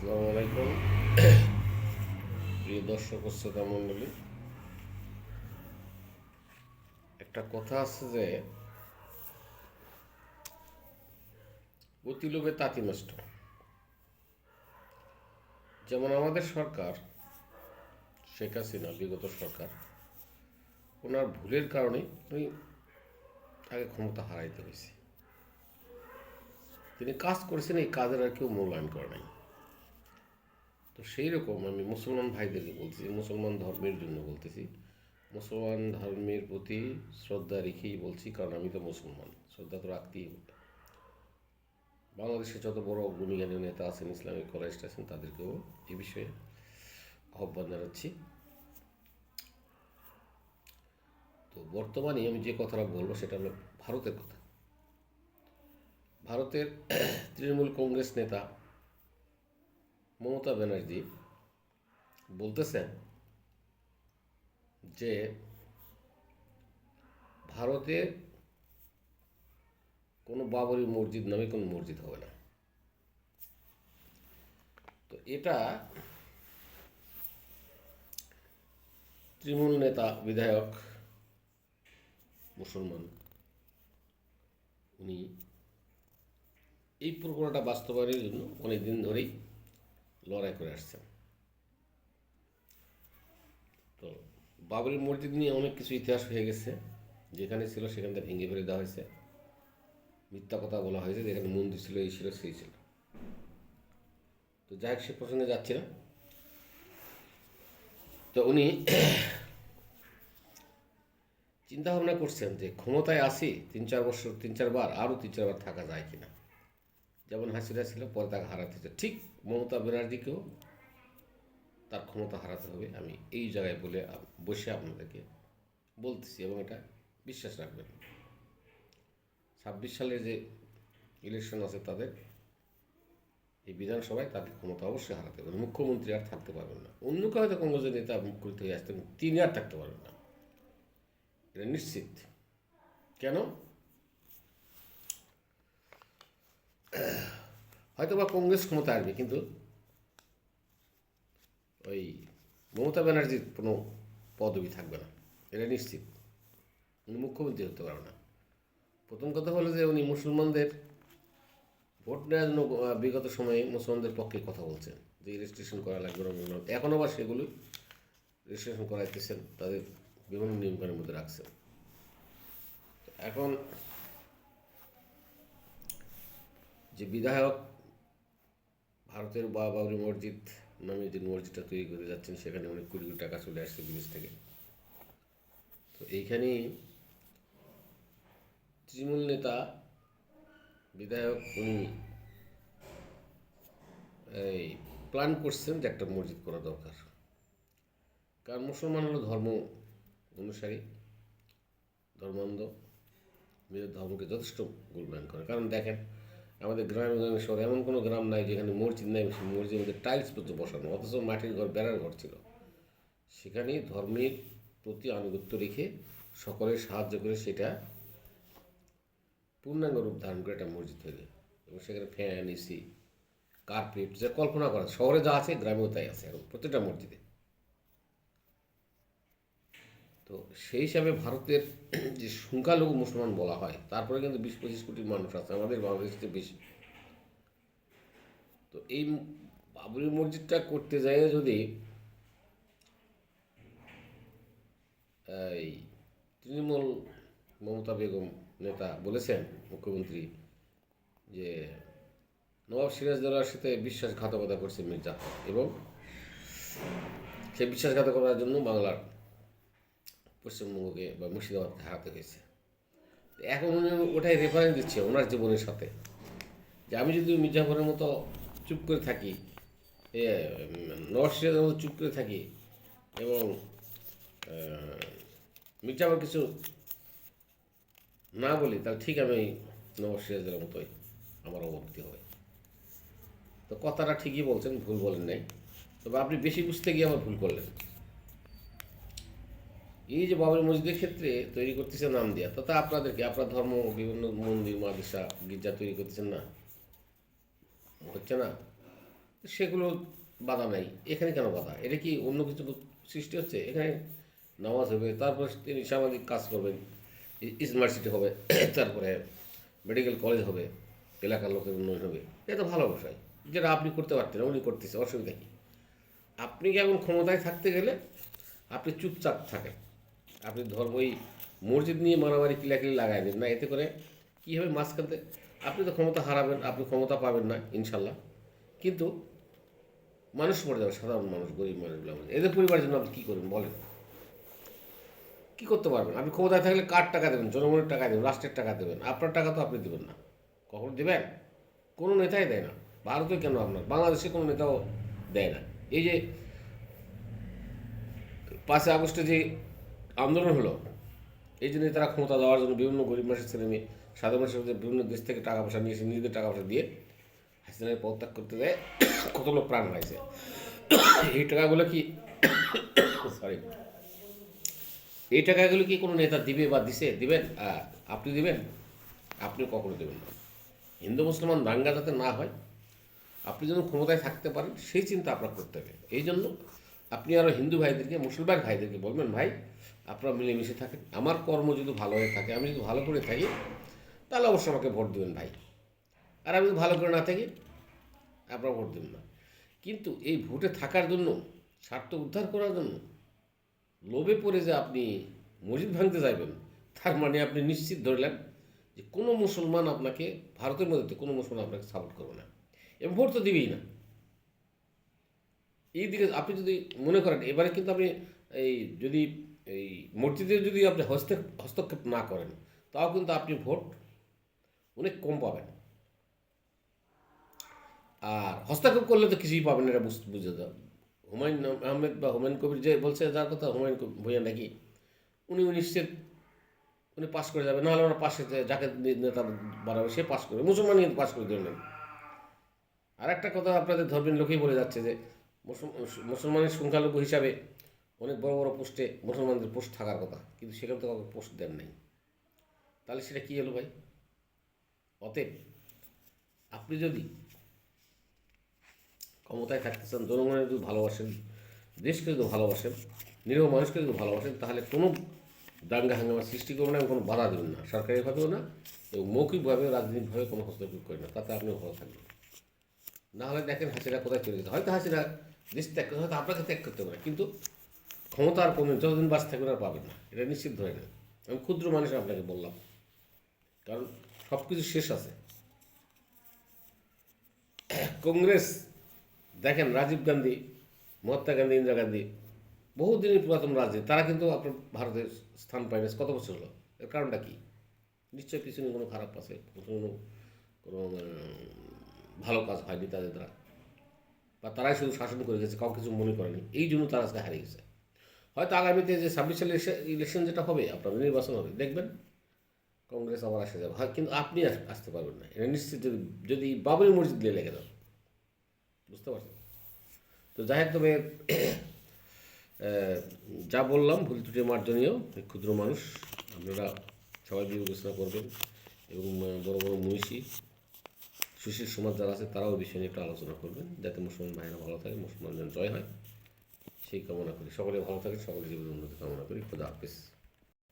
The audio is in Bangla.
আসসালামু আলাইকুম প্রিয় দর্শক ও শ্রোতা মণ্ডলী। একটা কথা আছে যে অতি লোভে তাঁতি নষ্ট। যেমন আমাদের সরকার, শেখ হাসিনা বিগত সরকার, ওনার ভুলের কারণে উনি তাকে ক্ষমতা হারাইতে হয়েছে। তিনি কাজ করেছেন, এই কাজের আর কেউ মূল্যায়ন করে নাই। তো সেই রকম আমি মুসলমান ভাইদেরকে বলছি, মুসলমান ধর্মের জন্য বলতেছি, মুসলমান ধর্মের প্রতি শ্রদ্ধা রেখেই বলছি, কারণ আমি তো মুসলমান, শ্রদ্ধা তো রাখতেই হবে। বাংলাদেশে যত বড় গুণীজ্ঞানী নেতা আছেন, ইসলামিক কলেজটা আছেন, তাদেরকেও এ বিষয়ে আহ্বান জানাচ্ছি। তো বর্তমানে আমি যে কথাটা বলবো সেটা হলো ভারতের কথা। ভারতের তৃণমূল কংগ্রেস নেতা মমতা ব্যানার্জি বলতেছেন যে ভারতে কোনো বাবরি মসজিদ নামে কোনো মসজিদ হবে না। তো এটা তৃণমূল নেতা বিধায়ক মুসলমান, উনি এই প্রকল্পটা বাস্তবায়নের জন্য অনেক দিন ধরেই লড়াই করে আসছেন। তো বাবরি মসজিদ নিয়ে অনেক কিছু ইতিহাস হয়ে গেছে, যেখানে ছিল সেখান থেকে ভেঙে ফেলে দেওয়া হয়েছে, মিথ্যা কথা বলা হয়েছে, যেখানে মন্দির ছিল, এই ছিল, সেই ছিল। তো যাই হোক, সে প্রসঙ্গে যাচ্ছি না। তো উনি চিন্তা ভাবনা করছেন যে ক্ষমতায় আসি 3-4 বছর, 3-4 বার, আরও 3-4 বার থাকা যায় কিনা। যেমন হাসিনা ছিল, পরে তাকে হারাতে হচ্ছে, ঠিক মমতা ব্যানার্জিকেও তার ক্ষমতা হারাতে হবে। আমি এই জায়গায় বসে আপনাদেরকে বলতেছি, এবং এটা বিশ্বাস রাখবেন। 26 সালে যে ইলেকশন আছে, তাদের এই বিধানসভায় তাকে ক্ষমতা অবশ্যই হারাতে হবে। মুখ্যমন্ত্রী আর থাকতে পারবেন না। অন্য কেউ হয়তো কংগ্রেসের নেতা মুখ্যমন্ত্রী হয়ে আসতেন, তিনি আর থাকতে পারবেন না, এটা নিশ্চিত। কেন? হয়তো বা কংগ্রেস ক্ষমতা আসবে, কিন্তু ওই মমতা ব্যানার্জির কোনো পদবি থাকবে না, এটা নিশ্চিত। উনি মুখ্যমন্ত্রী হতে পারবে না। প্রথম কথা হলো যে উনি মুসলমানদের ভোট নেওয়ার জন্য বিগত সময়ে মুসলমানদের পক্ষে কথা বলছেন যে রেজিস্ট্রেশন করা লাগবে না। এখনও আবার সেগুলো রেজিস্ট্রেশন করাইতেছেন, তাদের বিভিন্ন নিয়মকানুনের মধ্যে রাখছেন। এখন যে বিধায়ক ভারতের বাবরি মসজিদ নামে যে মসজিদটা তৈরি করে যাচ্ছেন, সেখানে অনেক কোটি কোটি টাকা চলে আসছে বিদেশ থেকে। তো এইখানেই তৃণমূল নেতা বিধায়ক উনি এই প্ল্যান করছেন যে একটা মসজিদ করা দরকার। কারণ মুসলমান হলো ধর্ম অনুসারী, ধর্মান্ধ, নিজের ধর্মকে যথেষ্ট মূল্যায়ন করে। কারণ দেখেন, আমাদের গ্রামে শহরে এমন কোনো গ্রাম নাই যেখানে মসজিদ নাই, মসজিদের মধ্যে টাইলস পর্যন্ত বসানো, অথচ মাটির ঘর, বেড়ার ঘর ছিল। সেখানে ধর্মের প্রতি আনুগত্য রেখে সকলের সাহায্য করে সেটা পূর্ণাঙ্গ রূপ ধারণ করে একটা মসজিদ হয়ে যায়। এবং সেখানে ফ্যান, এসি, কার্পেট, যা কল্পনা করা শহরে যা আছে গ্রামেও তাই আছে এখন প্রত্যেকটা মসজিদে। তো সেই হিসাবে ভারতের যে সংখ্যালঘু মুসলমান বলা হয়, তারপরে কিন্তু 20-25 কোটি মানুষ আছে, আমাদের বাংলাদেশে বেশি। তো এই বাবরি মসজিদটা করতে যায় যদি এই তৃণমূল মমতা বেগম নেতা বলেছেন, মুখ্যমন্ত্রী, যে নবাব সিরাজদৌল্লার সাথে বিশ্বাসঘাতকতা করছে মির্জা, এবং সেই বিশ্বাসঘাতকতার জন্য বাংলার পশ্চিমবঙ্গকে বা মুর্শিদাবাদকে হারাতে হয়েছে। এখন উনি ওটাই রেফারেন্স দিচ্ছে ওনার জীবনের সাথে, যে আমি যদি মির্জাফরের মতো চুপ করে থাকি, নওয়াজ সিরাজের মতো চুপ করে থাকি, এবং মির্জাফর কিছু না বলি, তাহলে ঠিক আমি নওয়াজ সিরাজের মতোই আমার অবনতি হবে। তো কথাটা ঠিকই বলছেন, ভুল বলেন নাই। তবে আপনি বেশি বুঝতে গিয়ে আবার ভুল করলেন। এই যে বাবরি মসজিদের ক্ষেত্রে তৈরি করতেছে নাম দেওয়া, তাতে আপনাদেরকে, আপনার ধর্ম, বিভিন্ন মন্দির, মাদ্রাসা, গির্জা তৈরি করতেছেন না, হচ্ছে না। সেগুলো বাধা নাই। এখানে কেন বাধা? এটা কি অন্য কিছু সৃষ্টি হচ্ছে? এখানে নামাজ হবে, তারপর তিনি সামাজিক কাজ করবেন, ইউনিভার্সিটি হবে, তারপরে মেডিকেল কলেজ হবে, এলাকার লোকের উন্নয়ন হবে। এটা তো ভালো বিষয়, যেটা আপনি করতে পারতেন, উনি করতেছে, অসুবিধা কী? আপনি কেমন ক্ষমতায় থাকতে গেলে আপনি চুপচাপ থাকেন, আপনি ধর্ম ওই মসজিদ নিয়ে মারামারি কিলাকিলি লাগাই দেন না, এতে করে কী হবে মাঝখানতে আপনি তো ক্ষমতা হারাবেন, আপনি ক্ষমতা পাবেন না ইনশাল্লাহ, কিন্তু মানুষ মরে যাবে, সাধারণ মানুষ, গরিব মানুষগুলো আমাদের, এদের পরিবারের জন্য আপনি কী করবেন বলেন? কী করতে পারবেন? আপনি ক্ষমতায় থাকলে কার টাকা দেবেন? জনগণের টাকা দেবেন, রাষ্ট্রের টাকা দেবেন, আপনার টাকা তো আপনি দেবেন না। কখন দেবেন? কোনো নেতাই দেয় না। ভারতে কেন, আপনার বাংলাদেশে কোনো নেতাও দেয় না। এই যে 5ই আগস্টে যে আন্দোলন হলো, এই জন্যই তারা ক্ষমতা দেওয়ার জন্য বিভিন্ন গরিব মানুষের ছেলে মেয়ে, সাধারণ মানুষের বিভিন্ন দেশ থেকে টাকা পয়সা নিয়ে এসে নিজেদের টাকা পয়সা দিয়ে হাসিনাকে পদত্যাগ করতে দেয়, কত লোক প্রাণ হারাইছে। এই টাকাগুলো কি সরি এই টাকাগুলো কি কোনো নেতা দিবে বা দিবেন? আপনি দিবেন? আপনি কখনো দেবেন না। হিন্দু মুসলমান দাঙ্গা যাতে না হয়, আপনি যেন ক্ষমতায় থাকতে পারেন, সেই চিন্তা আপনার করতে হবে। এই জন্য আপনি আরও হিন্দু ভাইদেরকে, মুসলমান ভাইদেরকে বলবেন, ভাই আপনারা মিলেমিশে থাকেন, আমার কর্ম যদি ভালো হয়ে থাকে, আমি যদি ভালো করে থাকি, তাহলে অবশ্যই আমাকে ভোট দেবেন ভাই। আর আমি যদি ভালো করে না থাকি, আপনারা ভোট দেবেন না। কিন্তু এই ভোটে থাকার জন্য, স্বার্থ উদ্ধার করার জন্য লোভে পড়ে যে আপনি মসজিদ ভাঙতে যাবেন, তার মানে আপনি নিশ্চিত ধরলেন যে কোনো মুসলমান আপনাকে, ভারতের মধ্যে কোনো মুসলমান আপনাকে সাপোর্ট করবে না, এবং ভোট তো দিবেই না। এই দিকে আপনি যদি মনে করেন, এবারে কিন্তু আপনি এই যদি এই মসজিদে যদি আপনি হস্তক্ষেপ না করেন, তাও কিন্তু আপনি ভোট অনেক কম পাবেন। আর হস্তক্ষেপ করলে তো কিছুই পাবেন না, এটা বুঝে দাও। হুমায়ুন আহমেদ বা হুমায়ুন কবির যে বলছে, যার কথা হুমায়ুন ভূঁইয়া নাকি, উনি নিশ্চিত উনি পাশ করে যাবে, নাহলে ওরা পাশে যাকে নেতা বাড়াবে সে পাশ করবে, মুসলমান কিন্তু পাশ করে দেবেন। আর একটা কথা আপনাদের ধর্মের লোকেই বলে যাচ্ছে যে মুসলমানের সংখ্যালঘু হিসাবে অনেক বড় বড় পোস্টে মুসলমানদের পোস্ট থাকার কথা, কিন্তু সেখানে তো কাউকে পোস্ট দেন নাই। তাহলে সেটা কী হলো ভাই? অতএব আপনি যদি ক্ষমতায় থাকতে চান, জনগণের যদি ভালোবাসেন, দেশকে যদি ভালোবাসেন, নিরীহ মানুষকে যদি ভালোবাসেন, তাহলে কোনো দাঙ্গা হাঙ্গামার সৃষ্টি করবেন না, কোনো বাধা দেবেন না, সরকারিভাবেও না এবং মৌখিকভাবেও রাজনৈতিকভাবে কোনো হস্তক্ষেপ করেন না, তাতে আপনিও ভালো থাকবেন। না হলে দেখেন হাসিনা কোথায় চলে যেতে, হয়তো হাসিনা দেশ ত্যাগ করতে, হয়তো আপনাকে ত্যাগ করতে পারে, কিন্তু ক্ষমতা আর কমে যতদিন বাঁচতে থাকবেন আর পাবেন না, এটা নিশ্চিত ধরে নেন। আমি ক্ষুদ্র মানুষ আপনাকে বললাম, কারণ সব কিছু শেষ আছে। কংগ্রেস দেখেন, রাজীব গান্ধী, মহাত্মা গান্ধী, ইন্দিরা গান্ধী, বহুদিনের পুরাতন রাজনীতি, তারা কিন্তু আপনার ভারতের স্থান পায়নি কত বছর হলো। এর কারণটা কি? নিশ্চয়ই পিছনে কোনো খারাপ আছে, কোনো কোনো ভালো কাজ হয়নি তাদের দ্বারা, বা তারাই শুধু শাসন করে গেছে, কাউ কিছু মনে করেনি, এই জন্য তারা আজকে হারিয়ে গেছে। হয়তো আগামীতে যে 26 সালের ইলেকশন যেটা হবে, আপনার নির্বাচন হবে, দেখবেন কংগ্রেস আবার আসে যাবে, হয় কিন্তু আপনি আসতে পারবেন না, এটা নিশ্চিত। যদি যদি বাবরি মসজিদ দিয়ে লেগে যান, বুঝতে পারছেন? তো যাই হোক, তবে যা বললাম ভুল ত্রুটি মার্জনীয়, ক্ষুদ্র মানুষ, আপনারা সবাই বিবেচনা করবেন, এবং বড় বড় মনীষী সুশীল সমাজ যারা আছে তারাও বিষয় নিয়ে একটু আলোচনা করবেন, যাতে মুসলমান ভাইয়েরা ভালো থাকে, মুসলমানদের জয় হয়, সেই কামনা করি। সকলে ভালো থাকেন, সকলে জীবনের উন্নতি কামনা করি। খোদা হাফেজ।